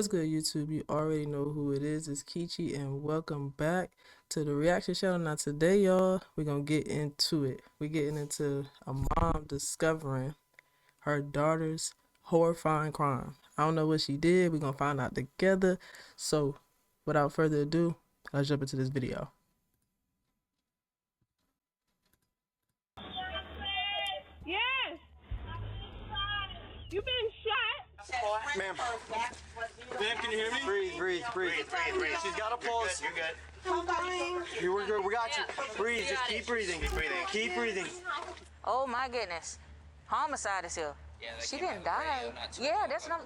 What's good, YouTube? You already know who it is. It's Kichi, and welcome back to the reaction channel. Now, today, y'all, we're gonna get into it. We're getting into a mom discovering her daughter's horrifying crime. I don't know what she did. We're gonna find out together. So, without further ado, let's jump into this video. Yes. You been shot? Ma'am. Ma'am, can you hear me? Breathe. She's got a pulse. You're good. I'm dying. You were good. We got you. Breathe. Just keep breathing. Keep breathing. Oh my goodness. Homicide is here. Yeah, she didn't die. Yeah, that's not.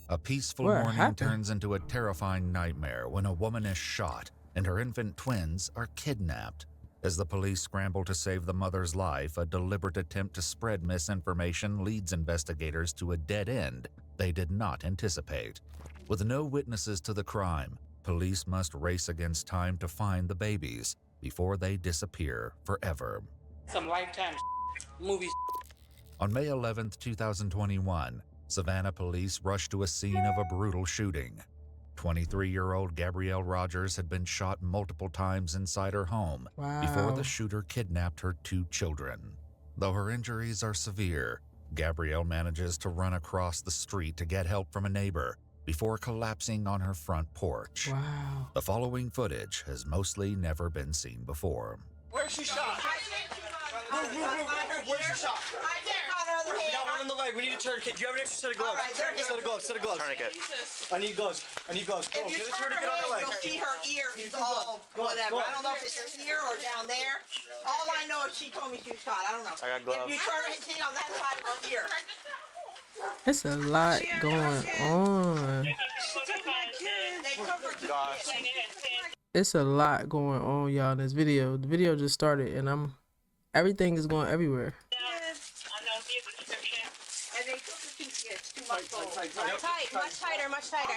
A peaceful What morning happened? turns into a terrifying nightmare when a woman is shot and her infant twins are kidnapped. As the police scramble to save the mother's life, a deliberate attempt to spread misinformation leads investigators to a dead end they did not anticipate. With no witnesses to the crime, police must race against time to find the babies before they disappear forever. Some Lifetime movies. On May 11, 2021, Savannah police rushed to a scene of a brutal shooting. 23-year-old Gabrielle Rogers had been shot multiple times inside her home before the shooter kidnapped her 2 children. Though her injuries are severe, Gabrielle manages to run across the street to get help from a neighbor before collapsing on her front porch. Wow. The following footage has mostly never been seen before. Where's she shot? Where's she shot? We got one in the leg. We need to turn. Do you have an extra set of gloves? Set of gloves. Tourniquet. I need gloves. Go. If Get you a turn her tourniquet on the head, leg. you'll see her ear is all whatever. I don't know if it's here or down there. All I know is she told me she was shot. I don't know. I got gloves. If you turn her head on that side of her ear. It's a lot going on. They took her to Gosh. It's a lot going on, y'all, in this video. The video just started, and everything is going everywhere. and they took her to it's too much old. Much tighter.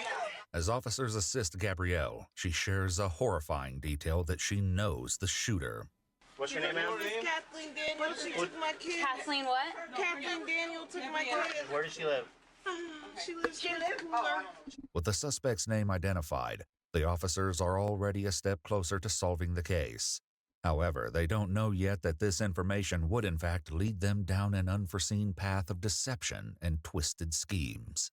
As officers assist Gabrielle, she shares a horrifying detail that she knows the shooter. What's your name, ma'am? Kathleen Daniel, she took my kid. Kathleen, what? Kathleen Daniel took my kid. Where does she live? She lives Cooler. With the suspect's name identified, the officers are already a step closer to solving the case. However, they don't know yet that this information would in fact lead them down an unforeseen path of deception and twisted schemes.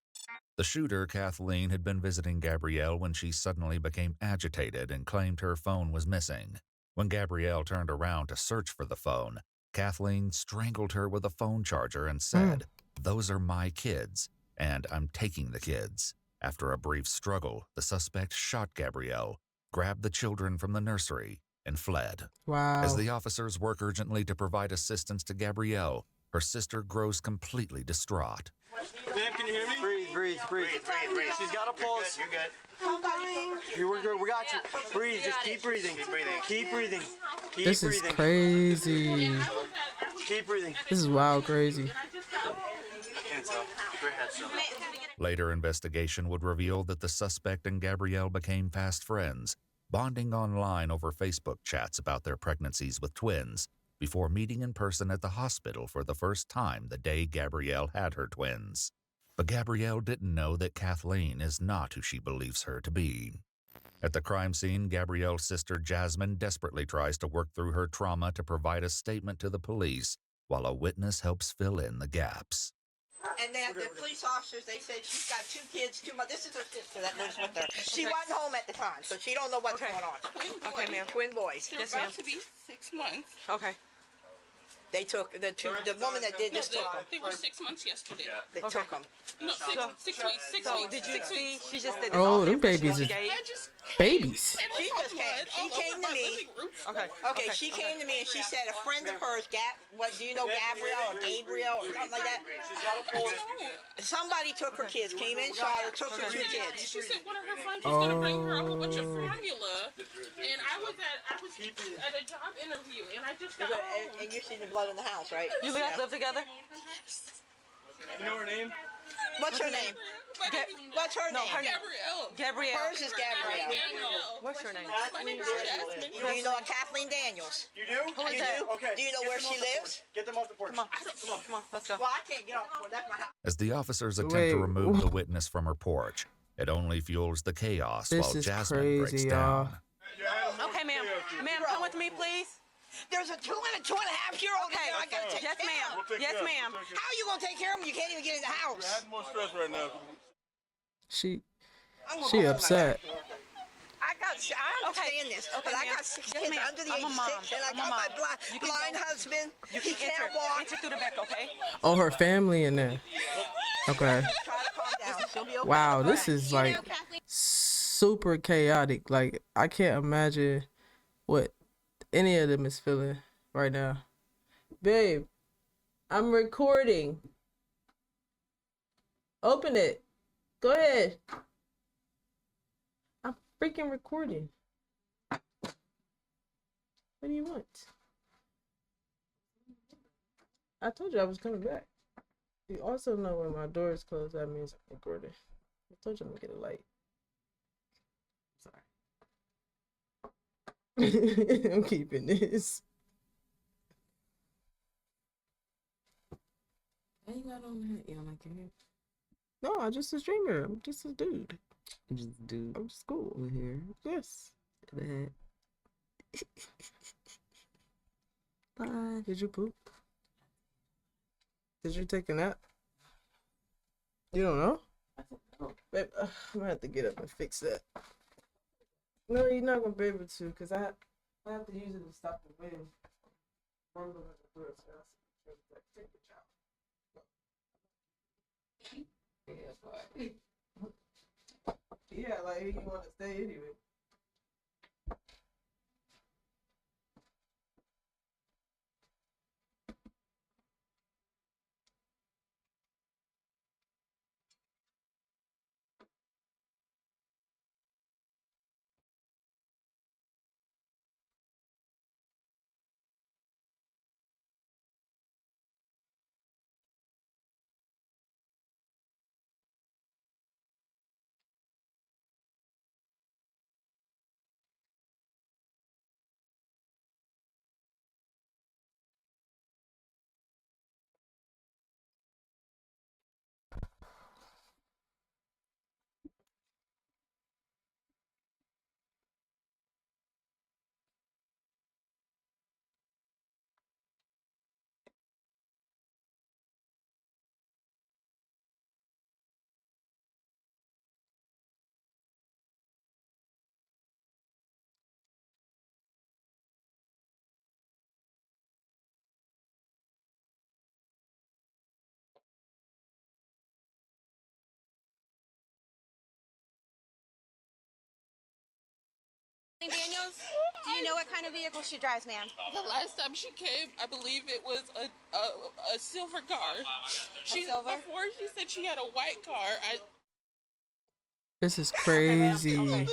The shooter, Kathleen, had been visiting Gabrielle when she suddenly became agitated and claimed her phone was missing. When Gabrielle turned around to search for the phone, Kathleen strangled her with a phone charger and said, "Those are my kids, and I'm taking the kids." After a brief struggle, the suspect shot Gabrielle, grabbed the children from the nursery, and fled. Wow. As the officers work urgently to provide assistance to Gabrielle, her sister grows completely distraught. Ma'am, can you hear me? Breathe. She's got a pulse. You're good. I'm dying. You were good. We got you. Breathe. Just keep breathing. Keep breathing. This is crazy. Keep breathing. This is wild crazy. Later investigation would reveal that the suspect and Gabrielle became fast friends, bonding online over Facebook chats about their pregnancies with twins, before meeting in person at the hospital for the first time the day Gabrielle had her twins. But Gabrielle didn't know that Kathleen is not who she believes her to be. At the crime scene, Gabrielle's sister Jasmine desperately tries to work through her trauma to provide a statement to the police, while a witness helps fill in the gaps. And then the police officers, they said she's got 2 kids, 2 months. This is her sister that lives with her. She wasn't home at the time, so she don't know what's going on. Okay, ma'am. Twin boys. They're about to be 6 months. Okay. They took the woman that did this took them. They were 6 months yesterday. They took them. No, 6 weeks. 6 weeks. Did you see? She just did. Oh, them babies is I just babies. She just came. She came to me. Okay, she came to me and she said a friend of hers, do you know Gabrielle or Gabriel or something like that? Somebody took her kids, came in, shot her, took her 2 kids. She said one of her friends was going to bring her a whole bunch of formula, and I was at a job interview, and I just got home. And you see the blood in the house, right? You guys live together? You know her name? What's her name? What's her name? her name. Gabrielle. Gabrielle. Hers is Gabrielle. Danielle. What's your name? My name is Jasmine. Do you know a Kathleen Daniels? You do? Who is You that? do? Okay. Do you know where she lives? Get them off the porch. Come on, let's go. Well, I can't get off. That's my house. As the officers attempt Wait, to remove the what? witness from her porch, It only fuels the chaos This while is Jasmine breaks crazy, y'all. down. Okay, ma'am. Ma'am, come with me, please. There's a 2 and a 2.5-year-old Okay. here. I gotta take Yes, care ma'am. of. Yes, ma'am. How are you gonna take care of them? You can't even get in the house. We're having more stress right now. She I'm gonna she go upset. I understand this, Okay, but I ma'am. got 6 Yes, kids ma'am. under the I'm age a of mom. 6, and I I'm a got my mom. blind, You can blind go. husband. You He can can't walk. enter through the back, okay? Oh, her family in there. Okay. Try to calm down. She'll be okay. Wow, this is like super chaotic. Like I can't imagine what any of them is feeling right now. Babe, I'm recording. Open it. Go ahead. I'm freaking recording. What do you want? I told you I was coming back. You also know when my door is closed, that means I'm recording. I told you I'm gonna get a light. Sorry. I'm keeping this. I ain't got on that, yeah, like it. No, I'm just a streamer. I'm just a dude. Just a dude I'm just cool. with hair. Yes. That. Bye. Did you poop? Did you take a nap? You don't know? Babe, I'm gonna have to get up and fix that. No, you're not gonna be able to, because I have to use it to stop the wind. Rumbling at the door, so I have to take it out. Yeah, like you want to stay anyway. Daniels, do you know what kind of vehicle she drives, ma'am? The last time she came, I believe it was a silver car. Silver? Before she said she had a white car. This is crazy. Okay,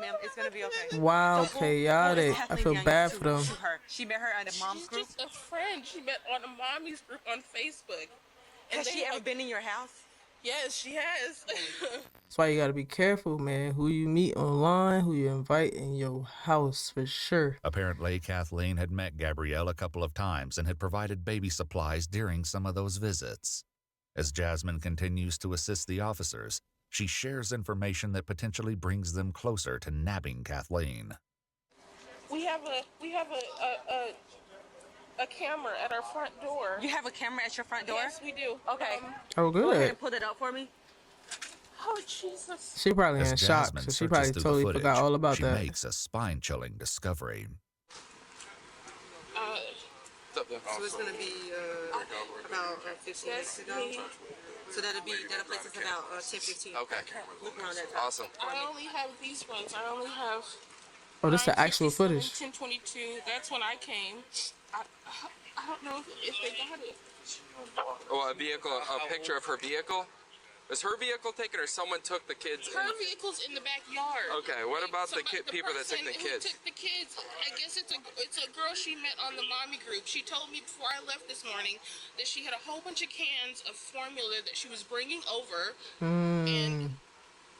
ma'am. It's gonna be okay. Wow, So who chaotic. is I Kathleen feel Daniels bad for them. to her? She met her at a mom's She's group. just a friend. She met on a mommy's group on Facebook. Has she ever been in your house? Yes, she has. That's why you gotta be careful, man. Who you meet online, who you invite in your house, for sure. Apparently, Kathleen had met Gabrielle a couple of times and had provided baby supplies during some of those visits. As Jasmine continues to assist the officers, she shares information that potentially brings them closer to nabbing Kathleen. we have a camera at our front door. You have a camera at your front door? Yes, we do. Okay. Oh, Go ahead good. and pull that up for me. Oh, Jesus. She probably As in shock, Jasmine so she searches probably through the totally footage, forgot all about she that. makes a spine-chilling discovery. So it's gonna be about 15 minutes ago. So that'll place us about 10-15. Okay. Look around that time. Awesome. I only have these ones. I only have. Oh, this is the actual footage. 1022. That's when I came. I don't know if they got it. Oh, a vehicle, a picture of her vehicle? Was her vehicle taken or someone took the kids? Her vehicle's in the backyard. Okay, what about the people that took person the kids? Who took the kids? I guess it's a girl she met on the mommy group. She told me before I left this morning that she had a whole bunch of cans of formula that she was bringing over, and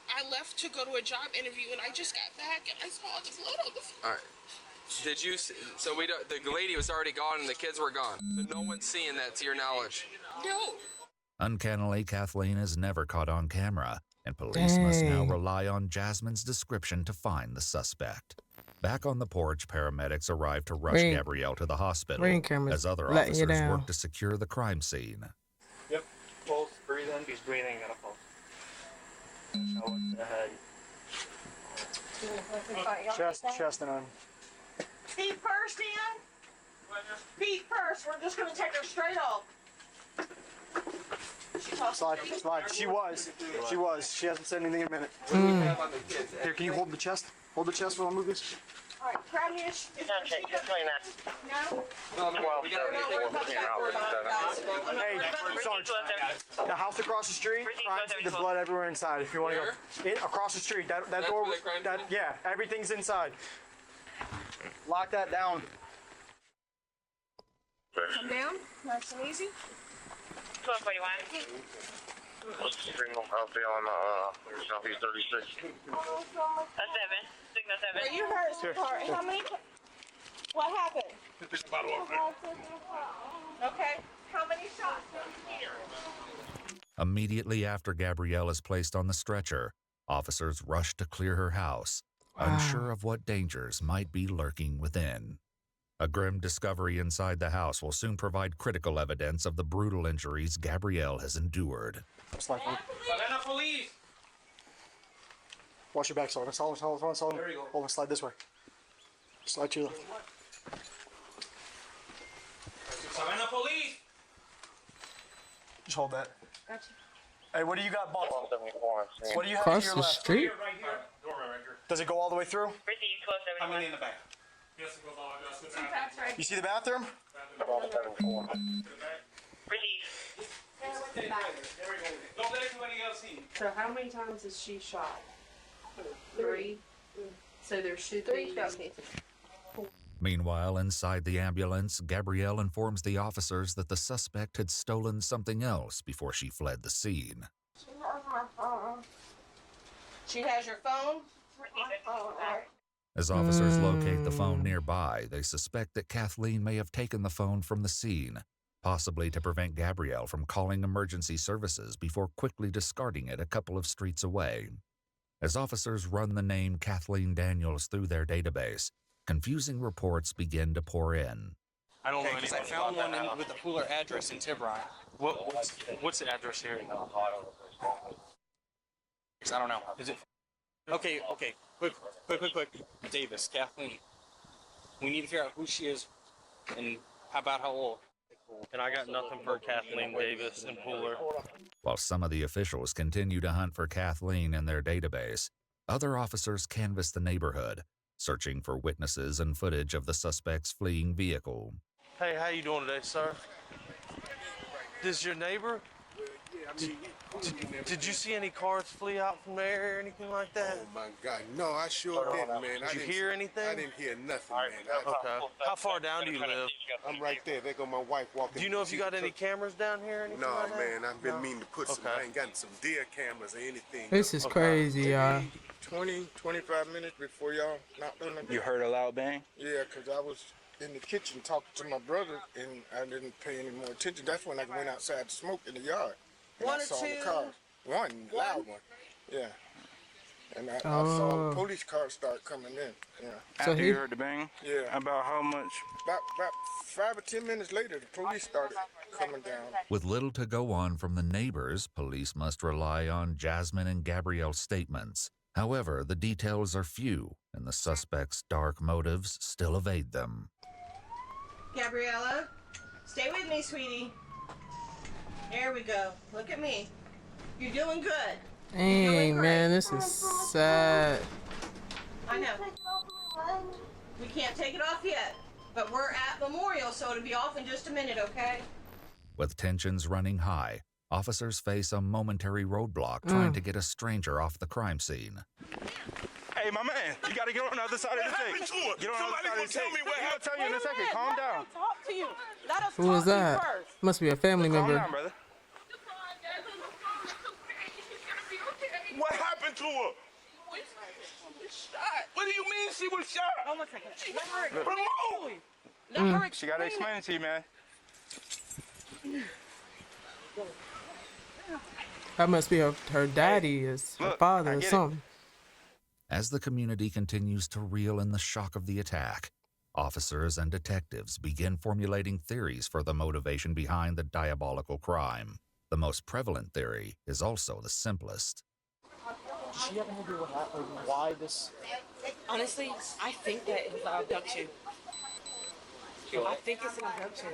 I left to go to a job interview, and I just got back and I saw the blood on the floor. All right. Did you? So we don't. The lady was already gone and the kids were gone. So no one's seeing that, to your knowledge. No. Uncannily, Kathleen is never caught on camera, and police must now Dang. rely on Jasmine's description to find the suspect. Back on the porch, paramedics arrive to rush Ring- Gabrielle to the hospital ring cameras as other letting you officers down. work to secure the crime scene. Yep. Pulse, breathe in. He's breathing. Got a pulse. Chest and arm. Feet first, Ian. Feet first. We're just gonna take her straight off. Slide. She was. She hasn't said anything in a minute. Here, can you hold the chest? Hold the chest while I move this. All right, grab me a No. Hey, Sarge. The house across the street. There's blood everywhere inside. If you want to go across the street, that door. Yeah, everything's inside. Lock that down. Come down. Nice and easy. 1241. Signal out there on Southeast 36. That's 7. Signal 7. Are you hurt, sweetheart? How many? What happened? Okay. How many shots? Immediately after Gabrielle is placed on the stretcher, officers rush to clear her house, unsure of what dangers might be lurking within. A grim discovery inside the house will soon provide critical evidence of the brutal injuries Gabrielle has endured. Savannah police! Watch your back, Sullivan. Sullivan. There you go. Hold on, slide this way. Slide to your left. Savannah police! Just hold that. Gotcha. Hey, what do you got, Bob? What do you have Across to your the left? street? Right here. Doorway right here. Does it go all the way through? I mean, in the back. Yes, it goes all the way to the back. You see the bathroom? There we go. Don't let anybody else see. So how many times is she shot? 3. So there should be 3 shot cases. Meanwhile, inside the ambulance, Gabrielle informs the officers that the suspect had stolen something else before she fled the scene. She has your phone? As officers locate the phone nearby, they suspect that Kathleen may have taken the phone from the scene, possibly to prevent Gabrielle from calling emergency services before quickly discarding it a couple of streets away. As officers run the name Kathleen Daniels through their database, confusing reports begin to pour in. I don't know anything. I found one with a Pooler address in Tiburon. What's the address here? I don't know. Is it? Okay. Quick. Davis, Kathleen. We need to figure out who she is and about how old. And I got nothing for Kathleen Davis and Pooler. While some of the officials continue to hunt for Kathleen in their database, other officers canvass the neighborhood, searching for witnesses and footage of the suspect's fleeing vehicle. Hey, how you doing today, sir? This your neighbor? Did you see any cars flee out from there or anything like that? Oh my God, no, I sure didn't, man. Did you hear anything? I didn't hear nothing, man. Okay. How far down do you live? I'm right there. There go my wife walking. Do you know if you got any cameras down here or anything No, like that? man, I've been meaning to put some. Okay. I ain't got some deer cameras or anything. This is crazy, y'all. 20, 25 minutes before y'all knocked on the door. You heard a loud bang? Yeah, because I was in the kitchen talking to my brother, and I didn't pay any more attention. That's when I went outside to smoke in the yard. And One I or saw two? the cars. One loud one. Yeah. And I saw the police cars start coming in. Yeah. So After he- you heard the bang? Yeah. About how much? About 5 or 10 minutes later, the police started coming down. With little to go on from the neighbors, police must rely on Jasmine and Gabrielle's statements. However, the details are few, and the suspect's dark motives still evade them. Gabriella, stay with me, sweetie. There we go. Look at me. You're doing good. Dang, man, this is sad. I know. We can't take it off yet, but we're at Memorial, so it'll be off in just a minute, okay? With tensions running high, officers face a momentary roadblock trying to get a stranger off the crime scene. Hey, my man, you gotta get on the other side of the tape. Get on the other side of the tape. I'll tell you in a second. Calm down. Talk to you. Let us Who was talk to you that? first. Must be a family Calm member. down, brother. What happened to her? What do you mean she was shot? Hold on a second. Let her Come on! Let her She gotta explain it to you, man. That must be her daddy, is her father or something. As the community continues to reel in the shock of the attack, officers and detectives begin formulating theories for the motivation behind the diabolical crime. The most prevalent theory is also the simplest. Does she have any idea why this? Honestly, I think that it was an abduction. I think it's an abduction.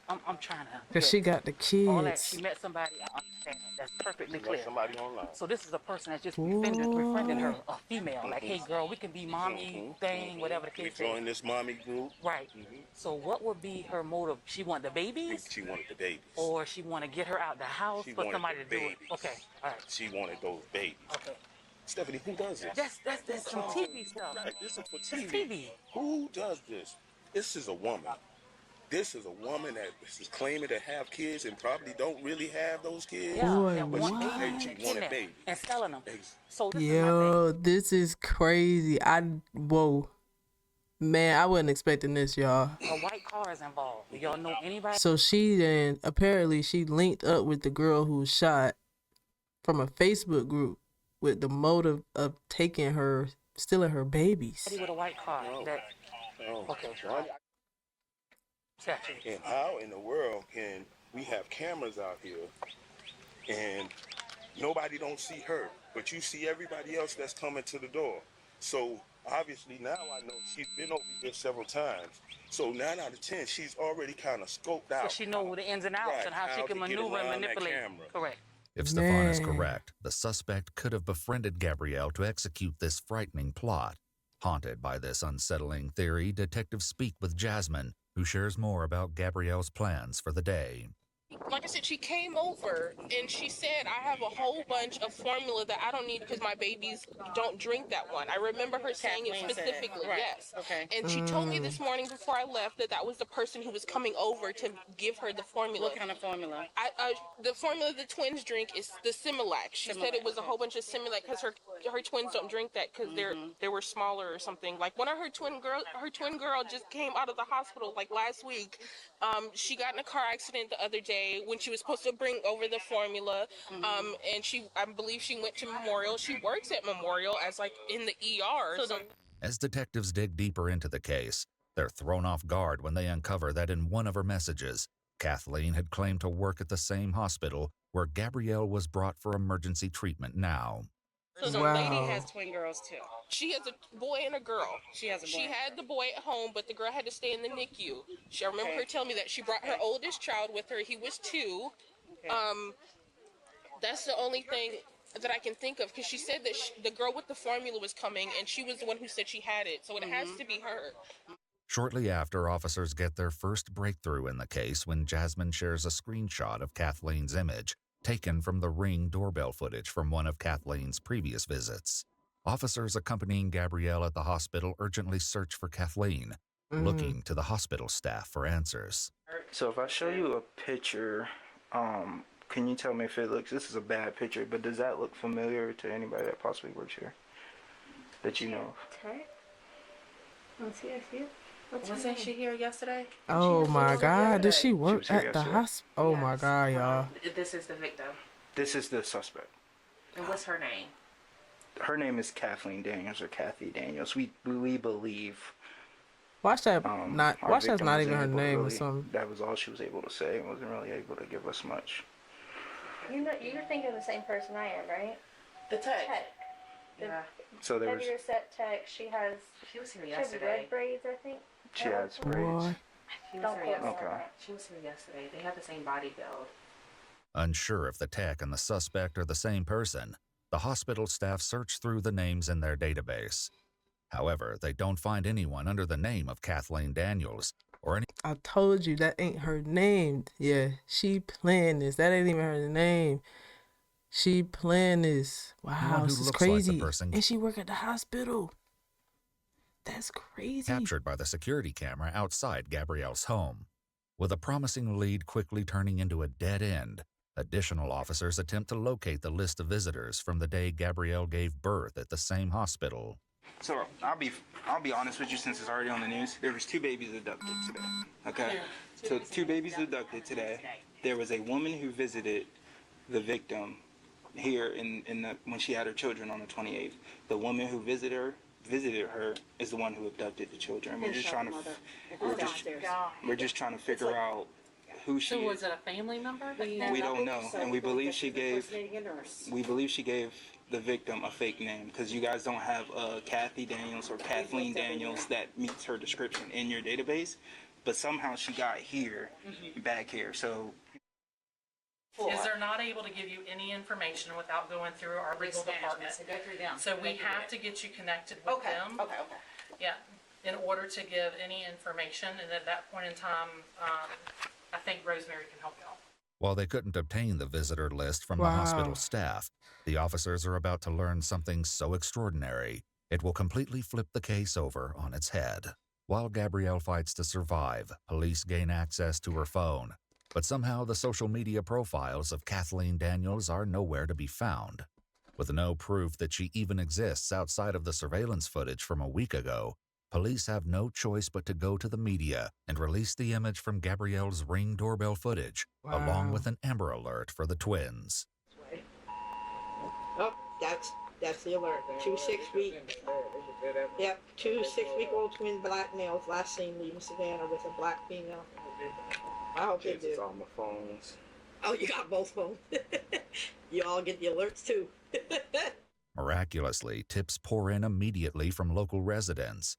I'm trying to. Because she got the All that, kids. she met somebody, I understand that. That's perfectly clear. Somebody online. So this is a person that's just befriending her, a female. Like, hey girl, we can be mommy thing, whatever the case is. Join this mommy group. Right. So what would be her motive? She want the babies? She wanted the babies. Or she want to get her out the house for somebody to do it? Okay, all right. She wanted those babies. Okay. Stephanie, who does this? That's some TV stuff. Right, this is for TV. TV. Who does this? This is a woman. This is a woman that is claiming to have kids and probably don't really have those kids. Yeah, Boy, and what? She wanted babies. And selling them. So this Yo, this is crazy. Whoa. Man, I wasn't expecting this, y'all. a white car is involved. Do y'all know anybody? So apparently she linked up with the girl who was shot from a Facebook group with the motive of stealing her babies. With a white car. Okay. And how in the world can we have cameras out here and nobody don't see her, but you see everybody else that's coming to the door? So obviously now I know she's been over here several times. So 9 out of 10, she's already kind of scoped out. So she knows the ins and outs and how she can maneuver and manipulate. Correct. If Stefan is correct, the suspect could have befriended Gabrielle to execute this frightening plot. Haunted by this unsettling theory, detectives speak with Jasmine, who shares more about Gabrielle's plans for the day. Like I said, she came over and she said, I have a whole bunch of formula that I don't need because my babies don't drink that one. I remember her saying it specifically, yes. Okay. And she told me this morning before I left that was the person who was coming over to give her the formula. What kind of formula? The formula the twins drink is the Similac. She said it was a whole bunch of Similac because her twins don't drink that because they were smaller or something. Like one of her twin girl just came out of the hospital like last week. She got in a car accident the other day when she was supposed to bring over the formula, and I believe she went to Memorial. She works at Memorial as like in the ER. As detectives dig deeper into the case, they're thrown off guard when they uncover that in one of her messages, Kathleen had claimed to work at the same hospital where Gabrielle was brought for emergency treatment now. So the lady has twin girls too. She has a boy and a girl. She has a boy. She had the boy at home, but the girl had to stay in the NICU. I remember her telling me that she brought her oldest child with her. He was 2. That's the only thing that I can think of because she said that the girl with the formula was coming and she was the one who said she had it. So it has to be her. Shortly after, officers get their first breakthrough in the case when Jasmine shares a screenshot of Kathleen's image, taken from the Ring doorbell footage from one of Kathleen's previous visits. Officers accompanying Gabrielle at the hospital urgently search for Kathleen, looking to the hospital staff for answers. So if I show you a picture, can you tell me if this is a bad picture, but does that look familiar to anybody that possibly works here that you know of? I see it. Wasn't she here yesterday? Oh my God, did she work at the hospital? Oh my God, y'all. This is the victim. This is the suspect. And what's her name? Her name is Kathleen Daniels or Kathy Daniels. We believe. Watch that's not even her name or something. That was all she was able to say and wasn't really able to give us much. You're thinking of the same person I am, right? The tech. Yeah. So there was. Heavier set tech. She was here yesterday. Red braids, I think. She has braids. She was here yesterday. She was here yesterday. They have the same body build. Unsure if the tech and the suspect are the same person, the hospital staff search through the names in their database. However, they don't find anyone under the name of Kathleen Daniels or any. I told you that ain't her name. Yeah, she planned this. That ain't even her name. She planned this. Wow, this is crazy. And she work at the hospital. That's crazy. Captured by the security camera outside Gabrielle's home. With a promising lead quickly turning into a dead end, additional officers attempt to locate the list of visitors from the day Gabrielle gave birth at the same hospital. So I'll be honest with you, since it's already on the news. There was 2 babies abducted today. Okay, so 2 babies abducted today. There was a woman who visited the victim here when she had her children on the 28th. The woman who visited her is the one who abducted the children. We're just trying to figure out who she So was is. it a family member? We don't know, and we believe she gave the victim a fake name because you guys don't have Kathy Daniels or Kathleen Daniels that meets her description in your database, but somehow she got here, back here. So Is they're not able to give you any information without going through our legal department. So go through them. So we have to get you connected with them. Okay. Yeah, in order to give any information, and at that point in time, I think Rosemary can help you out. While they couldn't obtain the visitor list from the Wow. hospital staff, the officers are about to learn something so extraordinary, it will completely flip the case over on its head. While Gabrielle fights to survive, police gain access to her phone, but somehow the social media profiles of Kathleen Daniels are nowhere to be found. With no proof that she even exists outside of the surveillance footage from a week ago, police have no choice but to go to the media and release the image from Gabrielle's Ring doorbell footage, along with an Amber Alert for the twins. Oh, that's the alert. 2 6-week. Yep, 2 6-week-old twin black males last seen leaving Savannah with a black female. I hope they do. on my phones. Oh, you got both phones. You all get the alerts too. Miraculously, tips pour in immediately from local residents.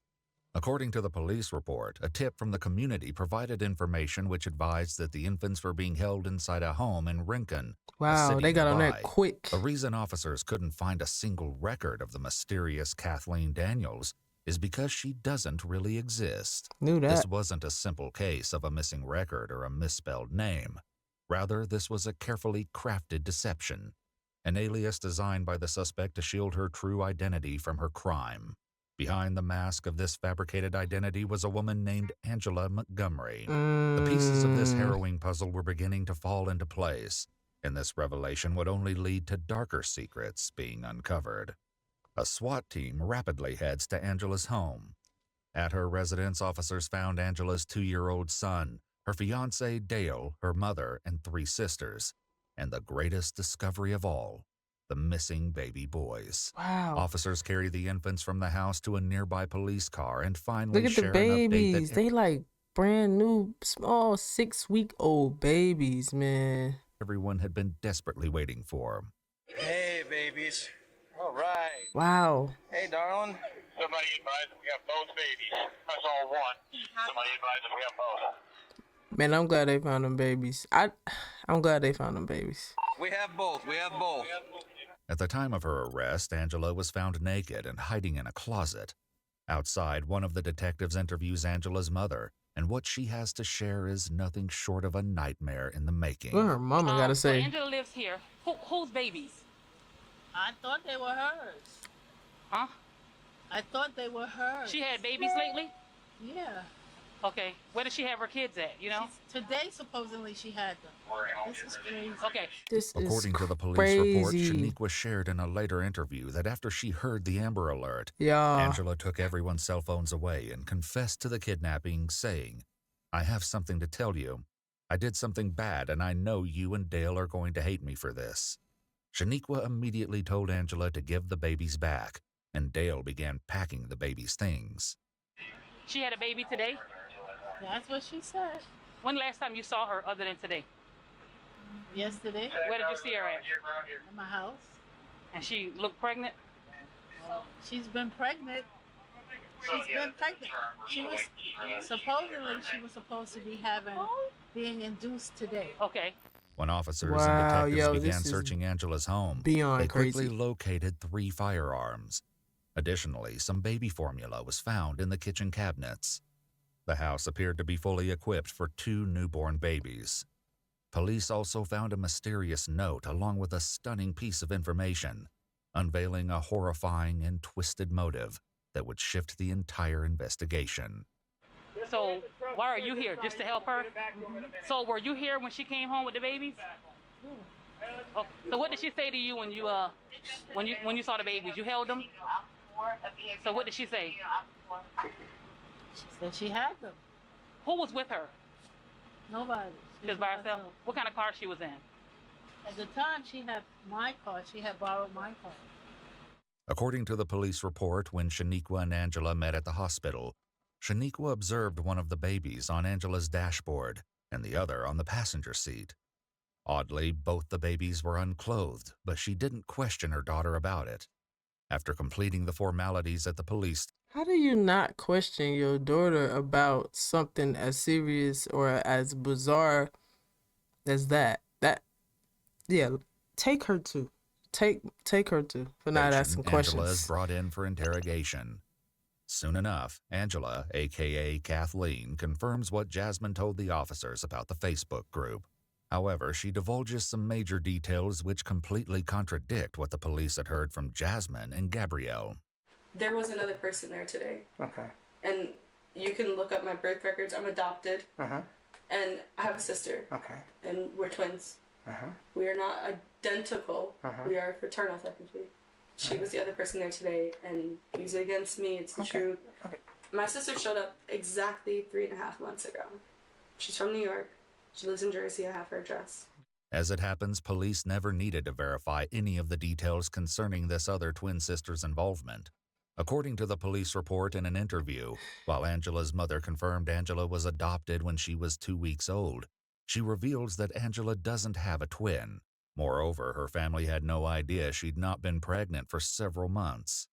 According to the police report, a tip from the community provided information which advised that the infants were being held inside a home in Rincon. Wow, they got on that nearby. quick. The reason officers couldn't find a single record of the mysterious Kathleen Daniels is because she doesn't really exist. Knew that. This wasn't a simple case of a missing record or a misspelled name. Rather, this was a carefully crafted deception, an alias designed by the suspect to shield her true identity from her crime. Behind the mask of this fabricated identity was a woman named Angela Montgomery. The pieces of this harrowing puzzle were beginning to fall into place, and this revelation would only lead to darker secrets being uncovered. A SWAT team rapidly heads to Angela's home. At her residence, officers found Angela's 2-year-old son, her fiancé Dale, her mother, and 3 sisters, and the greatest discovery of all, the missing baby boys. Wow. Officers carry the infants from the house to a nearby police car and finally Look at the share an update babies. that They like brand new, small 6-week-old babies, man. everyone had been desperately waiting for. Hey, babies. All right. Wow. Hey, darling. Somebody advised that we have both babies. That's all one. Somebody advised that we have both. Man, I'm glad they found them babies. I'm glad they found them babies. We have both. We have both. At the time of her arrest, Angela was found naked and hiding in a closet. Outside, one of the detectives interviews Angela's mother, and what she has to share is nothing short of a nightmare in the making. What her mama gotta say? Angela lives here. Whose babies? I thought they were hers. Huh? I thought they were hers. She had babies lately? Yeah. Okay. Where does she have her kids at, you know? Today, supposedly, she had them. This is crazy. Okay. This According is to the police crazy. report, Shaniqua shared in a later interview that after she heard the Amber Alert, Yeah. Angela took everyone's cell phones away and confessed to the kidnapping, saying, "I have something to tell you. I did something bad, and I know you and Dale are going to hate me for this." Shaniqua immediately told Angela to give the babies back, and Dale began packing the babies' things. She had a baby today? That's what she said. When last time you saw her other than today? Yesterday. Where did you see her at? At my house. And she looked pregnant? She's been pregnant. She's been pregnant. She was supposedly supposed to be being induced today. Okay. When officers Wow, and detectives yo, began this is searching Angela's home, beyond they quickly crazy. located 3 firearms. Additionally, some baby formula was found in the kitchen cabinets. The house appeared to be fully equipped for 2 newborn babies. Police also found a mysterious note along with a stunning piece of information, unveiling a horrifying and twisted motive that would shift the entire investigation. So why are you here? Just to help her? So were you here when she came home with the babies? Oh, so what did she say to you when you saw the babies? You held them? So what did she say? She said she had them. Who was with her? Nobody. Just by herself? What kind of car she was in? At the time, she had my car. She had borrowed my car. According to the police report, when Shaniqua and Angela met at the hospital, Shaniqua observed one of the babies on Angela's dashboard and the other on the passenger seat. Oddly, both the babies were unclothed, but she didn't question her daughter about it. After completing the formalities at the police, How do you not question your daughter about something as serious or as bizarre as that? Yeah, take her to. Take her to for not asking Angela is questions. brought in for interrogation. Soon enough, Angela, aka Kathleen, confirms what Jasmine told the officers about the Facebook group. However, she divulges some major details which completely contradict what the police had heard from Jasmine and Gabrielle. There was another person there today. Okay. And you can look up my birth records. I'm adopted. Uh-huh. And I have a sister. Okay. And we're twins. Uh-huh. We are not identical. Uh-huh. We are fraternal, technically. She was the other person there today, and use it against me. It's the truth. Okay. My sister showed up exactly 3.5 months ago. She's from New York. She lives in Jersey. I have her address. As it happens, police never needed to verify any of the details concerning this other twin sister's involvement. According to the police report in an interview, while Angela's mother confirmed Angela was adopted when she was 2 weeks old, she reveals that Angela doesn't have a twin. Moreover, her family had no idea she'd not been pregnant for several months.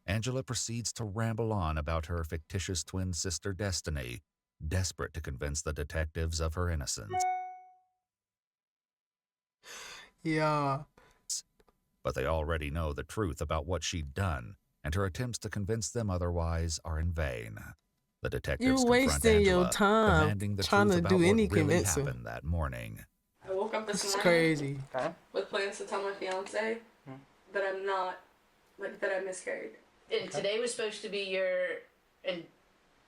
Angela proceeds to ramble on about her fictitious twin sister Destiny, desperate to convince the detectives of her innocence. Yeah. But they already know the truth about what she'd done, and her attempts to convince them otherwise are in vain. The detectives You're confront wasting Angela, your time demanding the trying truth to about do what any really convincing. happened that morning. I woke up this It's morning crazy. with plans to tell my fiance that I'm not, that I miscarried. And today was supposed to be your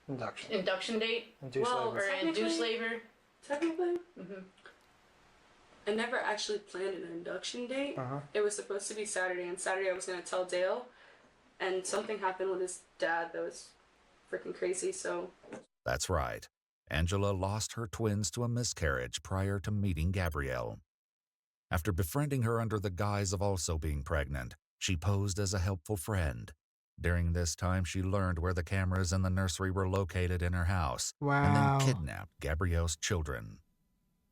induction date? Induced labor. Or induced labor? Technically, I never actually planned an induction date. Uh-huh. It was supposed to be Saturday, and Saturday I was going to tell Dale, and something happened with his dad that was freaking crazy, so... That's right. Angela lost her twins to a miscarriage prior to meeting Gabrielle. After befriending her under the guise of also being pregnant, she posed as a helpful friend. During this time, she learned where the cameras in the nursery were located in her house, and Wow. then kidnapped Gabrielle's children.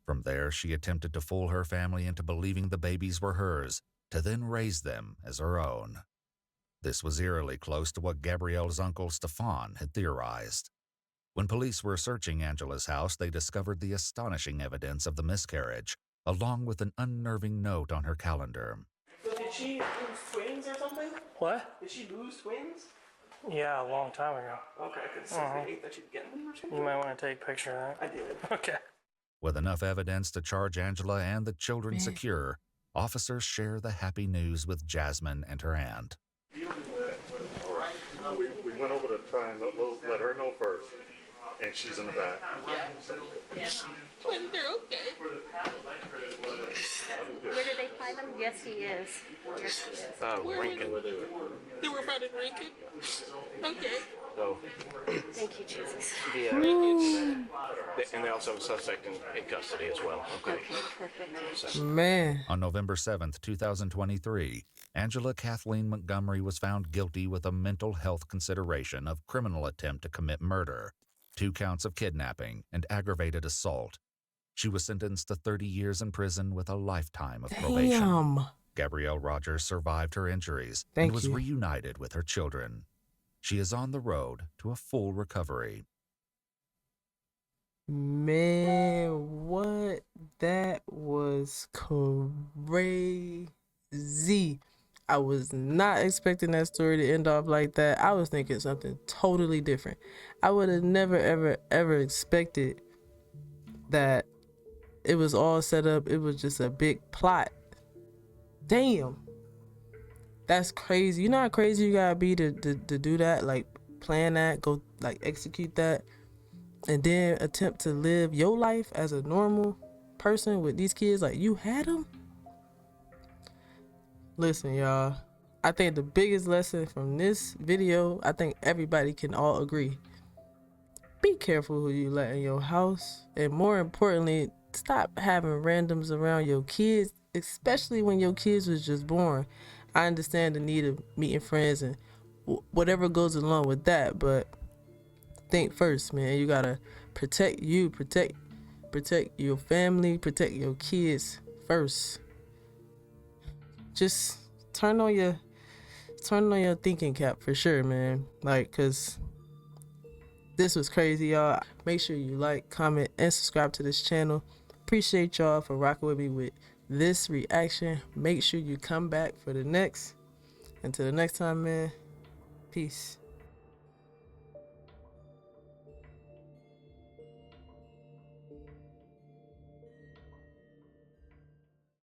From there, she attempted to fool her family into believing the babies were hers, to then raise them as her own. This was eerily close to what Gabrielle's uncle Stefan had theorized. When police were searching Angela's house, they discovered the astonishing evidence of the miscarriage, along with an unnerving note on her calendar. So did she lose twins or something? What? Did she lose twins? Yeah, a long time ago. Okay, because Uh-huh. the 8th that she'd get them or something? You might want to take a picture of that. I did. Okay. With enough evidence to charge Angela and the children secure, officers share the happy news with Jasmine and her aunt. We went over to try and let her know first, and she's in the back. Twins, they're okay. Where did they find them? Yes, he is. Yes, he is. Lincoln. They were found in Lincoln? Okay. So, Thank you, Jesus. and they also have a suspect in custody as well. Okay. Perfect. Man. On November 7th, 2023, Angela Kathleen Montgomery was found guilty with a mental health consideration of criminal attempt to commit murder, 2 counts of kidnapping, and aggravated assault. She was sentenced to 30 years in prison with a lifetime of probation. Damn. Gabrielle Rogers survived her injuries Thank and was you. reunited with her children. She is on the road to a full recovery. Man, what? That was crazy. I was not expecting that story to end off like that. I was thinking something totally different. I would have never, ever expected that it was all set up. It was just a big plot. Damn. That's crazy. You know how crazy you gotta be to do that? Like, plan that, go, like, execute that, and then attempt to live your life as a normal person with these kids. Like, you had them? Listen, y'all. I think the biggest lesson from this video, I think everybody can all agree. Be careful who you let in your house. And more importantly, stop having randoms around your kids. especially when your kids was just born. I understand the need of meeting friends and whatever goes along with that, but think first, man. You gotta protect you, protect your family, protect your kids first. Just turn on your thinking cap for sure, man. Like, cause this was crazy, y'all. Make sure you like, comment, and subscribe to this channel. Appreciate y'all for rocking with me with this reaction. Make sure you come back for the next. Until the next time, man. Peace.